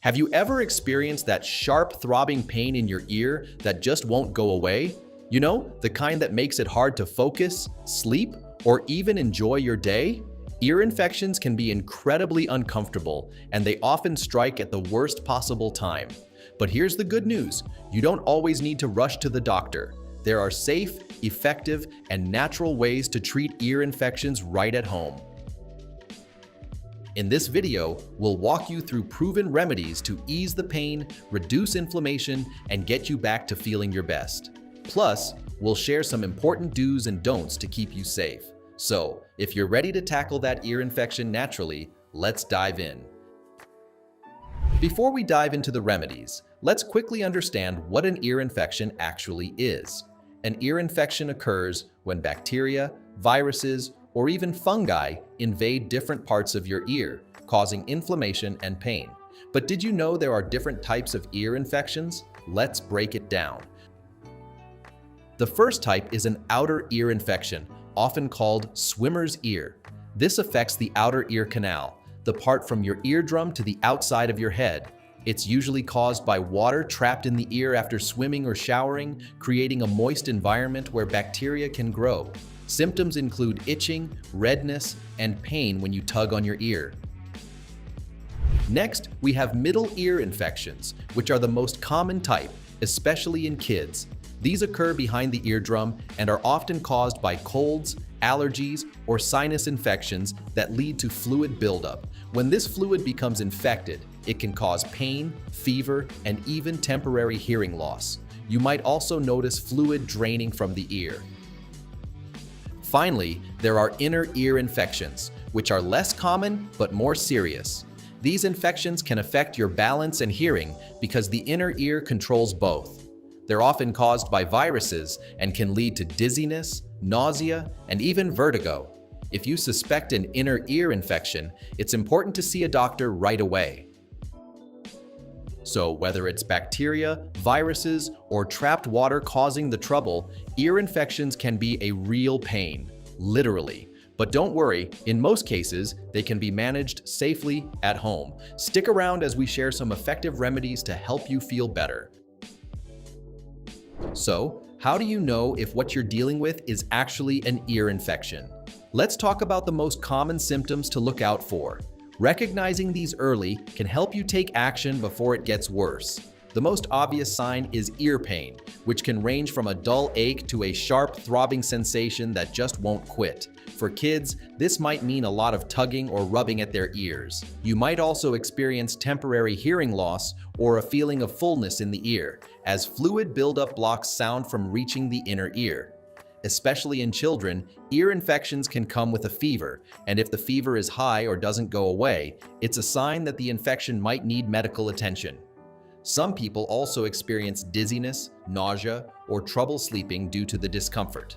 Have you ever experienced that sharp, throbbing pain in your ear that just won't go away? You know, the kind that makes it hard to focus, sleep, or even enjoy your day? Ear infections can be incredibly uncomfortable, and they often strike at the worst possible time. But here's the good news: you don't always need to rush to the doctor. There are safe, effective, and natural ways to treat ear infections right at home. In this video, we'll walk you through proven remedies to ease the pain, reduce inflammation, and get you back to feeling your best. Plus, we'll share some important do's and don'ts to keep you safe. So, if you're ready to tackle that ear infection naturally, let's dive in. Before we dive into the remedies, let's quickly understand what an ear infection actually is. An ear infection occurs when bacteria, viruses, or even fungi invade different parts of your ear, causing inflammation and pain. But did you know there are different types of ear infections? Let's break it down. The first type is an outer ear infection, often called swimmer's ear. This affects the outer ear canal, the part from your eardrum to the outside of your head. It's usually caused by water trapped in the ear after swimming or showering, creating a moist environment where bacteria can grow. Symptoms include itching, redness, and pain when you tug on your ear. Next, we have middle ear infections, which are the most common type, especially in kids. These occur behind the eardrum and are often caused by colds, allergies, or sinus infections that lead to fluid buildup. When this fluid becomes infected, it can cause pain, fever, and even temporary hearing loss. You might also notice fluid draining from the ear. Finally, there are inner ear infections, which are less common but more serious. These infections can affect your balance and hearing because the inner ear controls both. They're often caused by viruses and can lead to dizziness, nausea, and even vertigo. If you suspect an inner ear infection, it's important to see a doctor right away. So whether it's bacteria, viruses, or trapped water causing the trouble, ear infections can be a real pain, literally. But don't worry, in most cases, they can be managed safely at home. Stick around as we share some effective remedies to help you feel better. So, how do you know if what you're dealing with is actually an ear infection? Let's talk about the most common symptoms to look out for. Recognizing these early can help you take action before it gets worse. The most obvious sign is ear pain, which can range from a dull ache to a sharp, throbbing sensation that just won't quit. For kids, this might mean a lot of tugging or rubbing at their ears. You might also experience temporary hearing loss or a feeling of fullness in the ear, as fluid buildup blocks sound from reaching the inner ear. Especially in children, ear infections can come with a fever, and if the fever is high or doesn't go away, it's a sign that the infection might need medical attention. Some people also experience dizziness, nausea, or trouble sleeping due to the discomfort.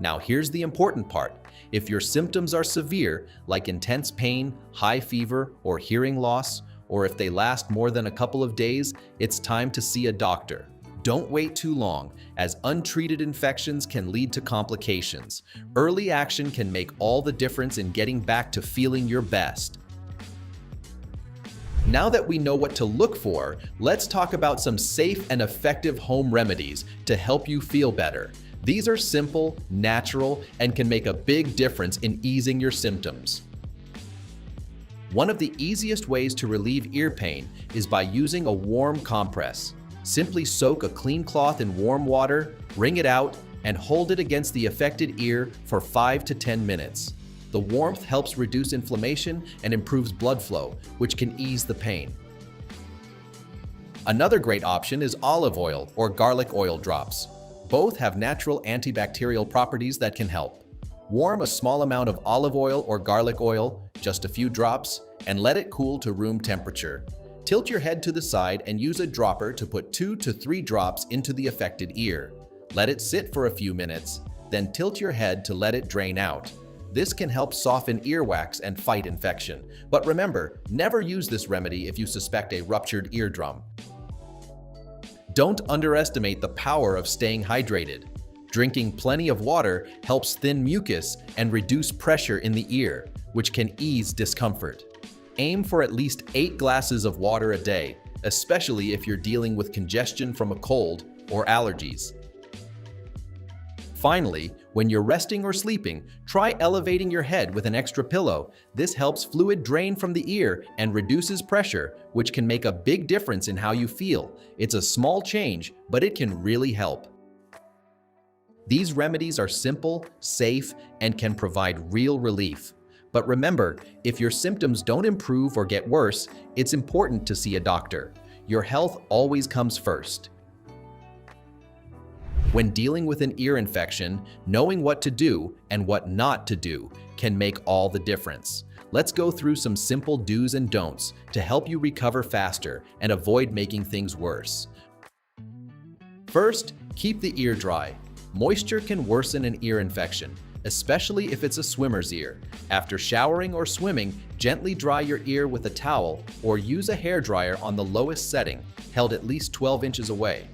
Now here's the important part. If your symptoms are severe, like intense pain, high fever, or hearing loss, or if they last more than a couple of days, it's time to see a doctor. Don't wait too long, as untreated infections can lead to complications. Early action can make all the difference in getting back to feeling your best. Now that we know what to look for, let's talk about some safe and effective home remedies to help you feel better. These are simple, natural, and can make a big difference in easing your symptoms. One of the easiest ways to relieve ear pain is by using a warm compress. Simply soak a clean cloth in warm water, wring it out, and hold it against the affected ear for 5 to 10 minutes. The warmth helps reduce inflammation and improves blood flow, which can ease the pain. Another great option is olive oil or garlic oil drops. Both have natural antibacterial properties that can help. Warm a small amount of olive oil or garlic oil, just a few drops, and let it cool to room temperature. Tilt your head to the side and use a dropper to put 2 to 3 drops into the affected ear. Let it sit for a few minutes, then tilt your head to let it drain out. This can help soften earwax and fight infection. But remember, never use this remedy if you suspect a ruptured eardrum. Don't underestimate the power of staying hydrated. Drinking plenty of water helps thin mucus and reduce pressure in the ear, which can ease discomfort. aim for at least 8 glasses of water a day, especially if you're dealing with congestion from a cold or allergies. Finally, when you're resting or sleeping, try elevating your head with an extra pillow. This helps fluid drain from the ear and reduces pressure, which can make a big difference in how you feel. It's a small change, but it can really help. These remedies are simple, safe, and can provide real relief. But remember, if your symptoms don't improve or get worse, it's important to see a doctor. Your health always comes first. When dealing with an ear infection, knowing what to do and what not to do can make all the difference. Let's go through some simple do's and don'ts to help you recover faster and avoid making things worse. First, keep the ear dry. Moisture can worsen an ear infection, especially if it's a swimmer's ear. After showering or swimming, gently dry your ear with a towel or use a hairdryer on the lowest setting, held at least 12 inches away.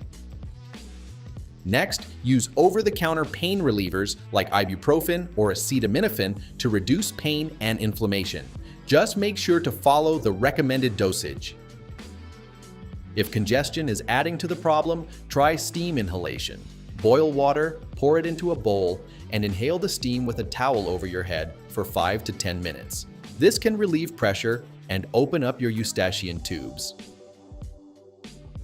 Next, use over-the-counter pain relievers like ibuprofen or acetaminophen to reduce pain and inflammation. Just make sure to follow the recommended dosage. If congestion is adding to the problem, try steam inhalation. Boil water, pour it into a bowl, and inhale the steam with a towel over your head for 5 to 10 minutes. This can relieve pressure and open up your eustachian tubes.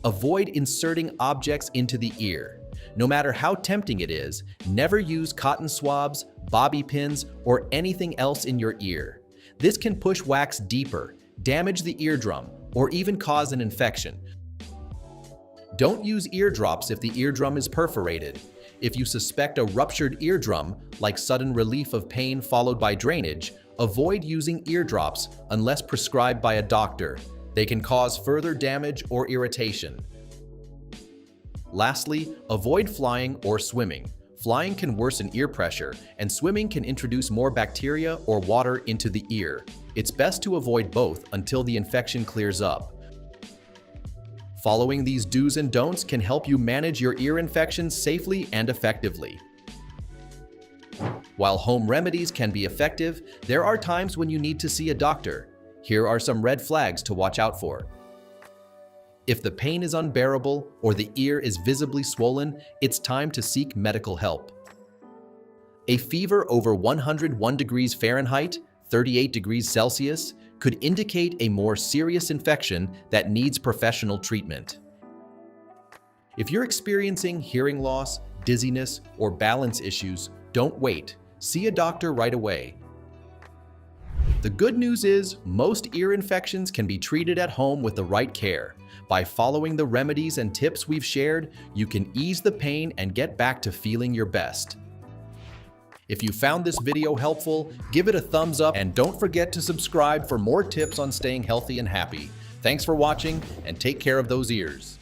Avoid inserting objects into the ear. No matter how tempting it is, never use cotton swabs, bobby pins, or anything else in your ear. This can push wax deeper, damage the eardrum, or even cause an infection. Don't use eardrops if the eardrum is perforated. If you suspect a ruptured eardrum, like sudden relief of pain followed by drainage, avoid using eardrops unless prescribed by a doctor. They can cause further damage or irritation. Lastly, avoid flying or swimming. Flying can worsen ear pressure, and swimming can introduce more bacteria or water into the ear. It's best to avoid both until the infection clears up. Following these do's and don'ts can help you manage your ear infections safely and effectively. While home remedies can be effective, there are times when you need to see a doctor. Here are some red flags to watch out for. If the pain is unbearable or the ear is visibly swollen, it's time to seek medical help. A fever over 101 degrees Fahrenheit, 38 degrees Celsius, could indicate a more serious infection that needs professional treatment. If you're experiencing hearing loss, dizziness, or balance issues, don't wait. See a doctor right away. The good news is, most ear infections can be treated at home with the right care. By following the remedies and tips we've shared, you can ease the pain and get back to feeling your best. If you found this video helpful, give it a thumbs up and don't forget to subscribe for more tips on staying healthy and happy. Thanks for watching and take care of those ears.